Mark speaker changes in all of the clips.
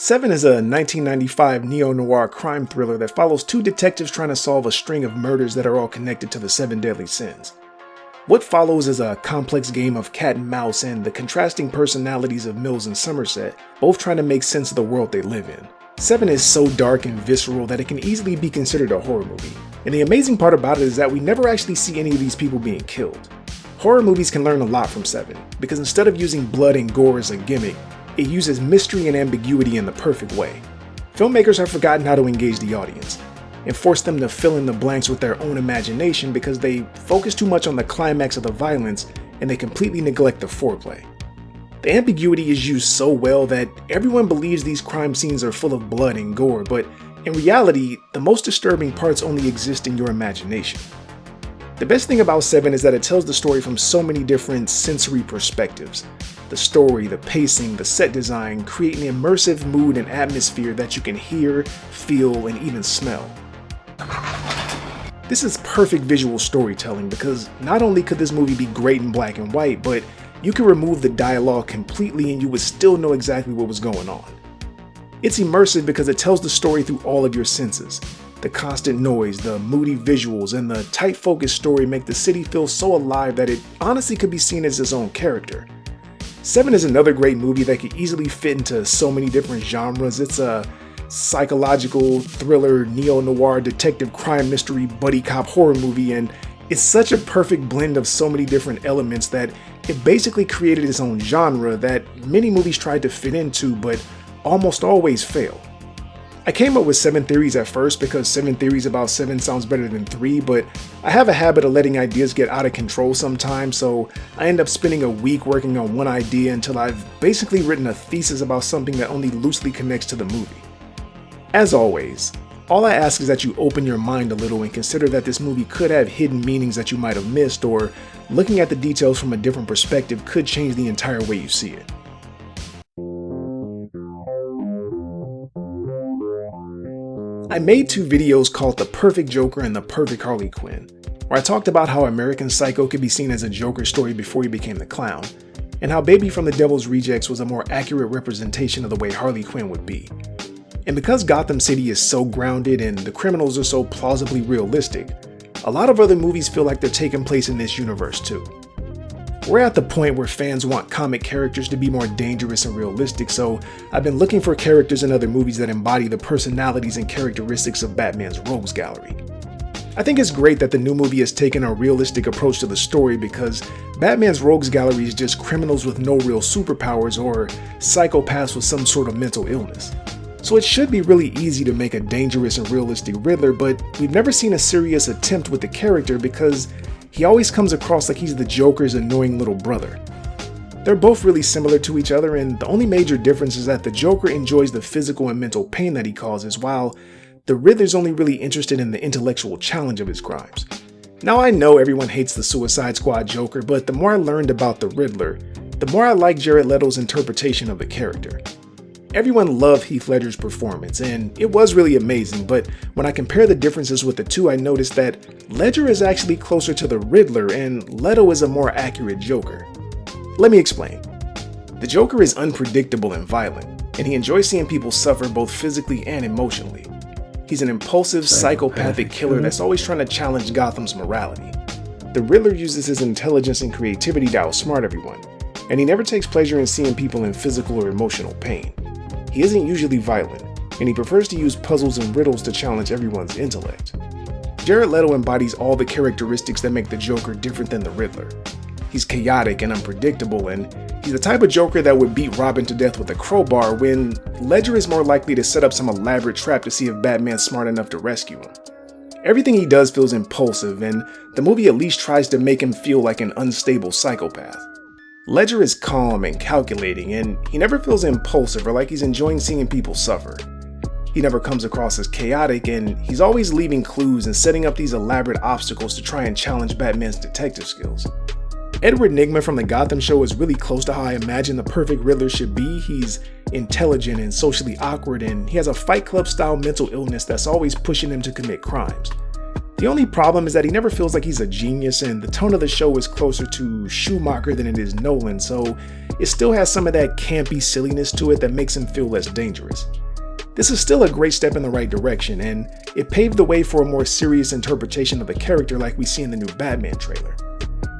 Speaker 1: Se7en is a 1995 neo-noir crime thriller that follows two detectives trying to solve a string of murders that are all connected to the 7 deadly sins. What follows is a complex game of cat and mouse and the contrasting personalities of Mills and Somerset, both trying to make sense of the world they live in. Se7en is so dark and visceral that it can easily be considered a horror movie. And the amazing part about it is that we never actually see any of these people being killed. Horror movies can learn a lot from Se7en, because instead of using blood and gore as a gimmick, it uses mystery and ambiguity in the perfect way. Filmmakers have forgotten how to engage the audience, and force them to fill in the blanks with their own imagination because they focus too much on the climax of the violence and they completely neglect the foreplay. The ambiguity is used so well that everyone believes these crime scenes are full of blood and gore, but in reality, the most disturbing parts only exist in your imagination. The best thing about Se7en is that it tells the story from so many different sensory perspectives. The story, the pacing, the set design create an immersive mood and atmosphere that you can hear, feel, and even smell. This is perfect visual storytelling because not only could this movie be great in black and white, but you could remove the dialogue completely and you would still know exactly what was going on. It's immersive because it tells the story through all of your senses. The constant noise, the moody visuals, and the tight focused story make the city feel so alive that it honestly could be seen as its own character. Se7en is another great movie that could easily fit into so many different genres. It's a psychological, thriller, neo-noir, detective crime mystery, buddy cop horror movie, and it's such a perfect blend of so many different elements that it basically created its own genre that many movies tried to fit into but almost always fail. I came up with 7 theories at first because 7 theories about 7 sounds better than 3, but I have a habit of letting ideas get out of control sometimes, so I end up spending a week working on one idea until I've basically written a thesis about something that only loosely connects to the movie. As always, all I ask is that you open your mind a little and consider that this movie could have hidden meanings that you might have missed, or looking at the details from a different perspective could change the entire way you see it. I made 2 videos called The Perfect Joker and The Perfect Harley Quinn, where I talked about how American Psycho could be seen as a Joker story before he became the clown, and how Baby from the Devil's Rejects was a more accurate representation of the way Harley Quinn would be. And because Gotham City is so grounded and the criminals are so plausibly realistic, a lot of other movies feel like they're taking place in this universe too. We're at the point where fans want comic characters to be more dangerous and realistic, so I've been looking for characters in other movies that embody the personalities and characteristics of Batman's rogues gallery. I think it's great that the new movie has taken a realistic approach to the story because Batman's rogues gallery is just criminals with no real superpowers or psychopaths with some sort of mental illness. So it should be really easy to make a dangerous and realistic Riddler, but we've never seen a serious attempt with the character because he always comes across like he's the Joker's annoying little brother. They're both really similar to each other, and the only major difference is that the Joker enjoys the physical and mental pain that he causes, while the Riddler's only really interested in the intellectual challenge of his crimes. Now I know everyone hates the Suicide Squad Joker, but the more I learned about the Riddler, the more I like Jared Leto's interpretation of the character. Everyone loved Heath Ledger's performance, and it was really amazing, but when I compare the differences with the two, I noticed that Ledger is actually closer to the Riddler, and Leto is a more accurate Joker. Let me explain. The Joker is unpredictable and violent, and he enjoys seeing people suffer both physically and emotionally. He's an impulsive, psychopathic killer that's always trying to challenge Gotham's morality. The Riddler uses his intelligence and creativity to outsmart everyone, and he never takes pleasure in seeing people in physical or emotional pain. He isn't usually violent, and he prefers to use puzzles and riddles to challenge everyone's intellect. Jared Leto embodies all the characteristics that make the Joker different than the Riddler. He's chaotic and unpredictable, and he's the type of Joker that would beat Robin to death with a crowbar when Ledger is more likely to set up some elaborate trap to see if Batman's smart enough to rescue him. Everything he does feels impulsive, and the movie at least tries to make him feel like an unstable psychopath. Ledger is calm and calculating, and he never feels impulsive or like he's enjoying seeing people suffer. He never comes across as chaotic, and he's always leaving clues and setting up these elaborate obstacles to try and challenge Batman's detective skills. Edward Nygma from the Gotham show is really close to how I imagine the perfect Riddler should be. He's intelligent and socially awkward, and he has a Fight Club style mental illness that's always pushing him to commit crimes. The only problem is that he never feels like he's a genius, and the tone of the show is closer to Schumacher than it is Nolan, so it still has some of that campy silliness to it that makes him feel less dangerous. This is still a great step in the right direction, and it paved the way for a more serious interpretation of the character like we see in the new Batman trailer.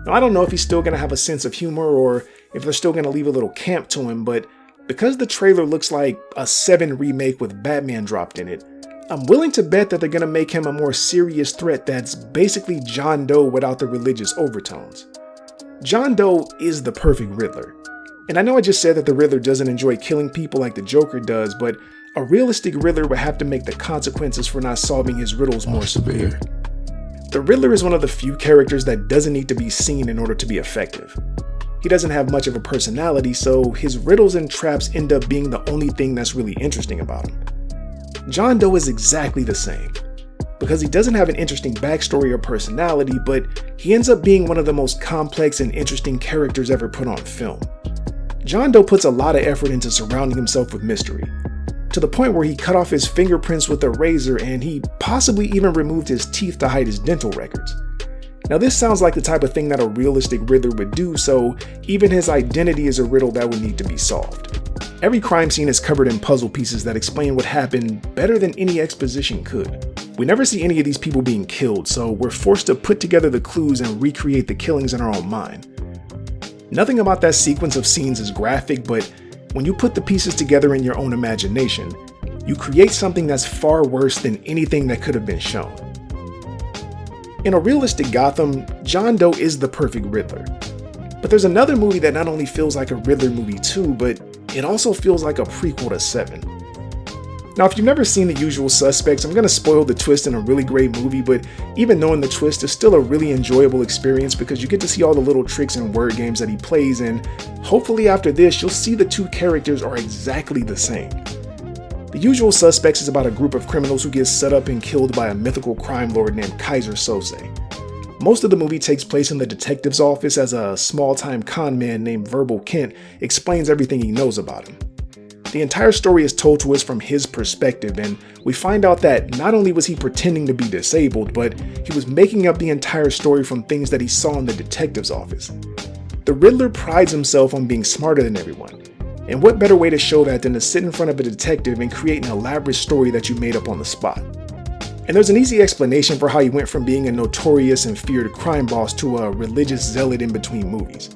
Speaker 1: Now, I don't know if he's still going to have a sense of humor or if they're still going to leave a little camp to him, but because the trailer looks like a Se7en remake with Batman dropped in it, I'm willing to bet that they're going to make him a more serious threat that's basically John Doe without the religious overtones. John Doe is the perfect Riddler. And I know I just said that the Riddler doesn't enjoy killing people like the Joker does, but a realistic Riddler would have to make the consequences for not solving his riddles more severe. The Riddler is one of the few characters that doesn't need to be seen in order to be effective. He doesn't have much of a personality, so his riddles and traps end up being the only thing that's really interesting about him. John Doe is exactly the same, because he doesn't have an interesting backstory or personality, but he ends up being one of the most complex and interesting characters ever put on film. John Doe puts a lot of effort into surrounding himself with mystery, to the point where he cut off his fingerprints with a razor and he possibly even removed his teeth to hide his dental records. Now this sounds like the type of thing that a realistic Riddler would do, so even his identity is a riddle that would need to be solved. Every crime scene is covered in puzzle pieces that explain what happened better than any exposition could. We never see any of these people being killed, so we're forced to put together the clues and recreate the killings in our own mind. Nothing about that sequence of scenes is graphic, but when you put the pieces together in your own imagination, you create something that's far worse than anything that could have been shown. In a realistic Gotham, John Doe is the perfect Riddler. But there's another movie that not only feels like a Riddler movie too, but it also feels like a prequel to Se7en. Now, if you've never seen The Usual Suspects, I'm going to spoil the twist in a really great movie, but even knowing the twist is still a really enjoyable experience because you get to see all the little tricks and word games that he plays, and hopefully after this, you'll see the two characters are exactly the same. The Usual Suspects is about a group of criminals who get set up and killed by a mythical crime lord named Kaiser Sose. Most of the movie takes place in the detective's office as a small-time con man named Verbal Kent explains everything he knows about him. The entire story is told to us from his perspective, and we find out that not only was he pretending to be disabled, but he was making up the entire story from things that he saw in the detective's office. The Riddler prides himself on being smarter than everyone, and what better way to show that than to sit in front of a detective and create an elaborate story that you made up on the spot. And there's an easy explanation for how he went from being a notorious and feared crime boss to a religious zealot in between movies.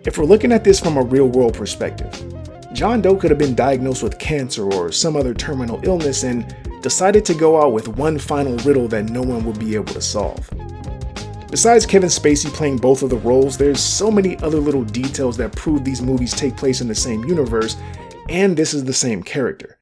Speaker 1: If we're looking at this from a real-world perspective, John Doe could have been diagnosed with cancer or some other terminal illness and decided to go out with one final riddle that no one would be able to solve. Besides Kevin Spacey playing both of the roles, there's so many other little details that prove these movies take place in the same universe, and this is the same character.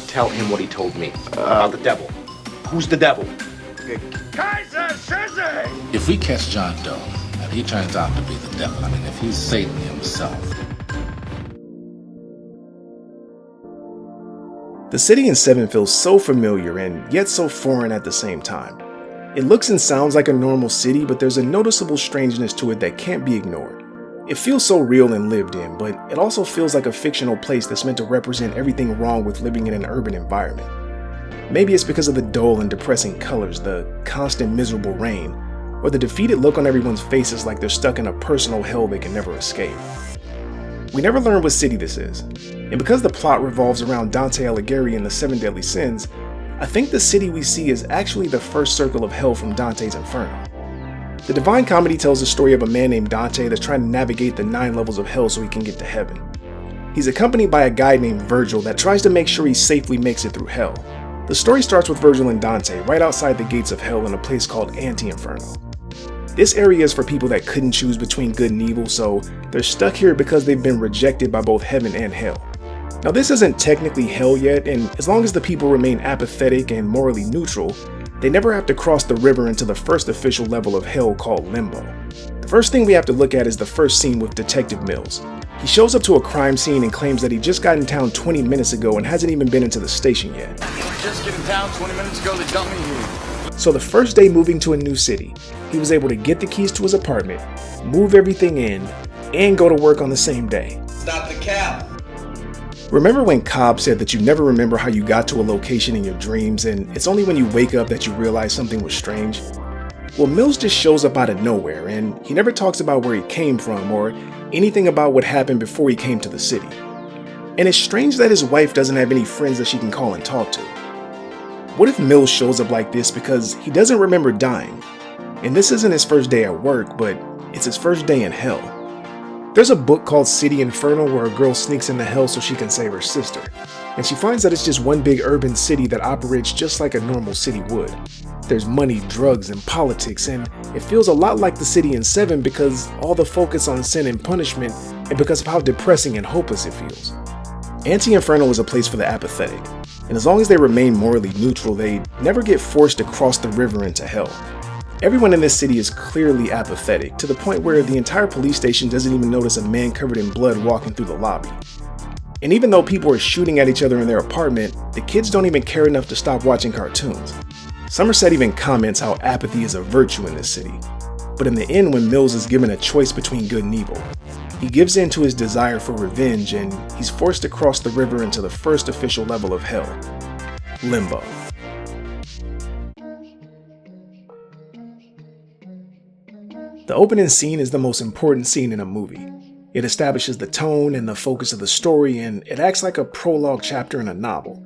Speaker 2: Tell him what he told me about the devil. Who's the devil?
Speaker 3: Kaiser Se7en!
Speaker 4: If we catch John Doe and he turns out to be the devil, I mean, if he's Satan himself.
Speaker 1: The city in Se7en feels so familiar and yet so foreign at the same time. It looks and sounds like a normal city, but there's a noticeable strangeness to it that can't be ignored. It feels so real and lived in, but it also feels like a fictional place that's meant to represent everything wrong with living in an urban environment. Maybe it's because of the dull and depressing colors, the constant miserable rain, or the defeated look on everyone's faces like they're stuck in a personal hell they can never escape. We never learn what city this is, and because the plot revolves around Dante Alighieri and the 7 deadly sins, I think the city we see is actually the first circle of hell from Dante's Inferno. The Divine Comedy tells the story of a man named Dante that's trying to navigate the 9 levels of hell so he can get to heaven. He's accompanied by a guy named Virgil that tries to make sure he safely makes it through hell. The story starts with Virgil and Dante right outside the gates of hell in a place called Anti-Inferno. This area is for people that couldn't choose between good and evil, so they're stuck here because they've been rejected by both heaven and hell. Now this isn't technically hell yet, and as long as the people remain apathetic and morally neutral, they never have to cross the river into the first official level of hell called Limbo. The First thing we have to look at is the first scene with Detective Mills. He shows up to a crime scene and claims that he just got in town 20 minutes ago and hasn't even been into the station yet.
Speaker 3: Just get in town 20 minutes ago, they dumped me here.
Speaker 1: So the first day moving to a new city, he was able to get the keys to his apartment, move everything in, and go to work on the same day.
Speaker 5: Stop the cab.
Speaker 1: Remember when Cobb said that you never remember how you got to a location in your dreams and it's only when you wake up that you realize something was strange? Well, Mills just shows up out of nowhere and he never talks about where he came from or anything about what happened before he came to the city. And it's strange that his wife doesn't have any friends that she can call and talk to. What if Mills shows up like this because he doesn't remember dying? And this isn't his first day at work, but it's his first day in hell. There's a book called City Infernal where a girl sneaks into hell so she can save her sister. And she finds that it's just one big urban city that operates just like a normal city would. There's money, drugs, and politics, and it feels a lot like the city in Se7en because all the focus on sin and punishment and because of how depressing and hopeless it feels. Anti-Infernal is a place for the apathetic, and as long as they remain morally neutral, they never get forced to cross the river into hell. Everyone in this city is clearly apathetic, to the point where the entire police station doesn't even notice a man covered in blood walking through the lobby. And even though people are shooting at each other in their apartment, the kids don't even care enough to stop watching cartoons. Somerset even comments how apathy is a virtue in this city. But in the end, when Mills is given a choice between good and evil, he gives in to his desire for revenge and he's forced to cross the river into the first official level of hell, Limbo. The opening scene is the most important scene in a movie. It establishes the tone and the focus of the story, and it acts like a prologue chapter in a novel.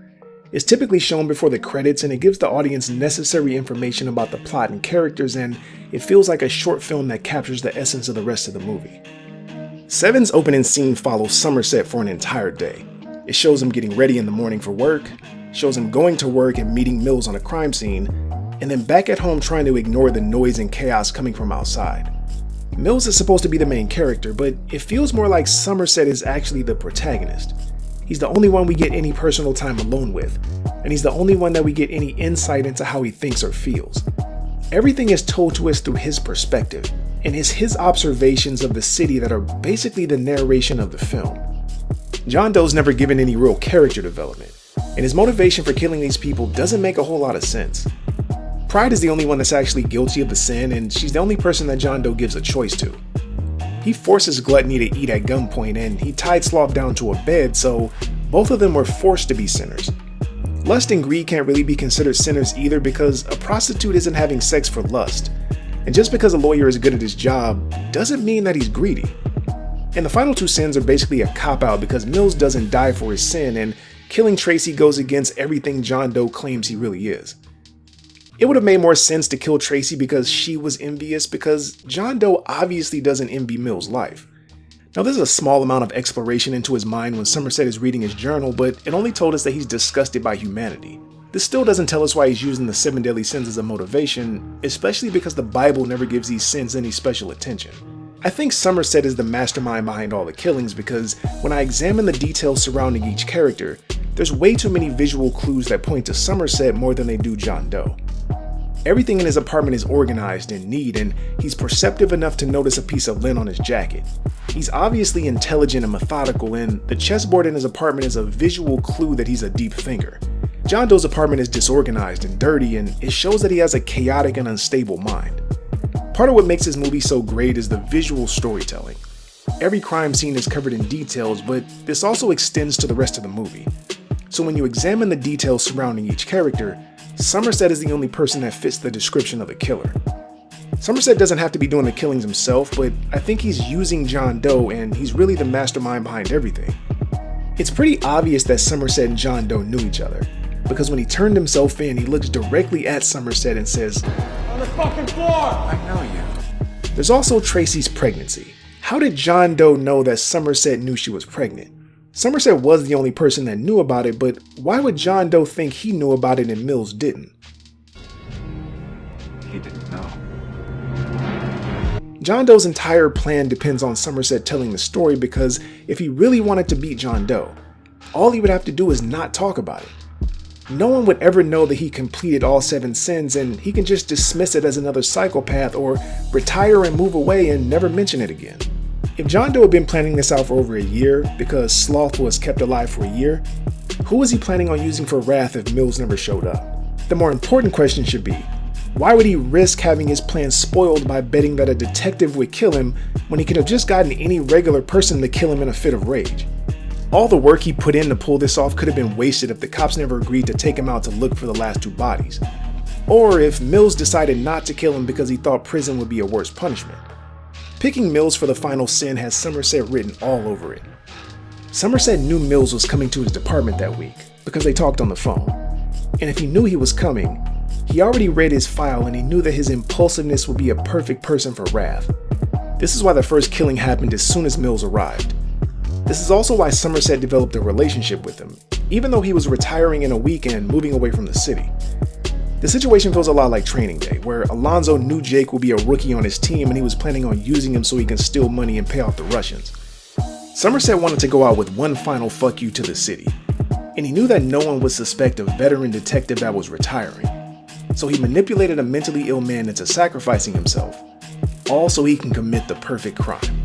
Speaker 1: It's typically shown before the credits, and it gives the audience necessary information about the plot and characters, and it feels like a short film that captures the essence of the rest of the movie. Se7en's opening scene follows Somerset for an entire day. It shows him getting ready in the morning for work, shows him going to work and meeting Mills on a crime scene, and then back at home trying to ignore the noise and chaos coming from outside. Mills is supposed to be the main character, but it feels more like Somerset is actually the protagonist. He's the only one we get any personal time alone with, and he's the only one that we get any insight into how he thinks or feels. Everything is told to us through his perspective, and it's his observations of the city that are basically the narration of the film. John Doe's never given any real character development, and his motivation for killing these people doesn't make a whole lot of sense. Pride is the only one that's actually guilty of the sin, and she's the only person that John Doe gives a choice to. He forces Gluttony to eat at gunpoint, and he tied Sloth down to a bed, so both of them were forced to be sinners. Lust and greed can't really be considered sinners either because a prostitute isn't having sex for lust. And just because a lawyer is good at his job doesn't mean that he's greedy. And the final two sins are basically a cop-out because Mills doesn't die for his sin, and killing Tracy goes against everything John Doe claims he really is. It would have made more sense to kill Tracy because she was envious, because John Doe obviously doesn't envy Mills' life. Now, there's a small amount of exploration into his mind when Somerset is reading his journal, but it only told us that he's disgusted by humanity. This still doesn't tell us why he's using the 7 deadly sins as a motivation, especially because the Bible never gives these sins any special attention. I think Somerset is the mastermind behind all the killings because when I examine the details surrounding each character, there's way too many visual clues that point to Somerset more than they do John Doe. Everything in his apartment is organized and neat, and he's perceptive enough to notice a piece of lint on his jacket. He's obviously intelligent and methodical, and the chessboard in his apartment is a visual clue that he's a deep thinker. John Doe's apartment is disorganized and dirty, and it shows that he has a chaotic and unstable mind. Part of what makes this movie so great is the visual storytelling. Every crime scene is covered in details, but this also extends to the rest of the movie. So when you examine the details surrounding each character, Somerset is the only person that fits the description of a killer. Somerset doesn't have to be doing the killings himself, but I think he's using John Doe, and he's really the mastermind behind everything. It's pretty obvious that Somerset and John Doe knew each other, because when he turned himself in, he looks directly at Somerset and says,
Speaker 3: On the fucking floor! I know you.
Speaker 1: There's also Tracy's pregnancy. How did John Doe know that Somerset knew she was pregnant? Somerset was the only person that knew about it, but why would John Doe think he knew about it and Mills didn't?
Speaker 3: He didn't know.
Speaker 1: John Doe's entire plan depends on Somerset telling the story because if he really wanted to beat John Doe, all he would have to do is not talk about it. No one would ever know that he completed all 7 sins, and he can just dismiss it as another psychopath or retire and move away and never mention it again. If John Doe had been planning this out for over a year because Sloth was kept alive for a year, who was he planning on using for wrath if Mills never showed up? The more important question should be, why would he risk having his plan spoiled by betting that a detective would kill him when he could have just gotten any regular person to kill him in a fit of rage? All the work he put in to pull this off could have been wasted if the cops never agreed to take him out to look for the last 2 bodies. Or if Mills decided not to kill him because he thought prison would be a worse punishment. Picking Mills for the final sin has Somerset written all over it. Somerset knew Mills was coming to his department that week because they talked on the phone. And if he knew he was coming, he already read his file and he knew that his impulsiveness would be a perfect person for wrath. This is why the first killing happened as soon as Mills arrived. This is also why Somerset developed a relationship with him, even though he was retiring in a week and moving away from the city. The situation feels a lot like Training Day, where Alonzo knew Jake would be a rookie on his team and he was planning on using him so he can steal money and pay off the Russians. Somerset wanted to go out with one final fuck you to the city, and he knew that no one would suspect a veteran detective that was retiring. So he manipulated a mentally ill man into sacrificing himself, all so he can commit the perfect crime.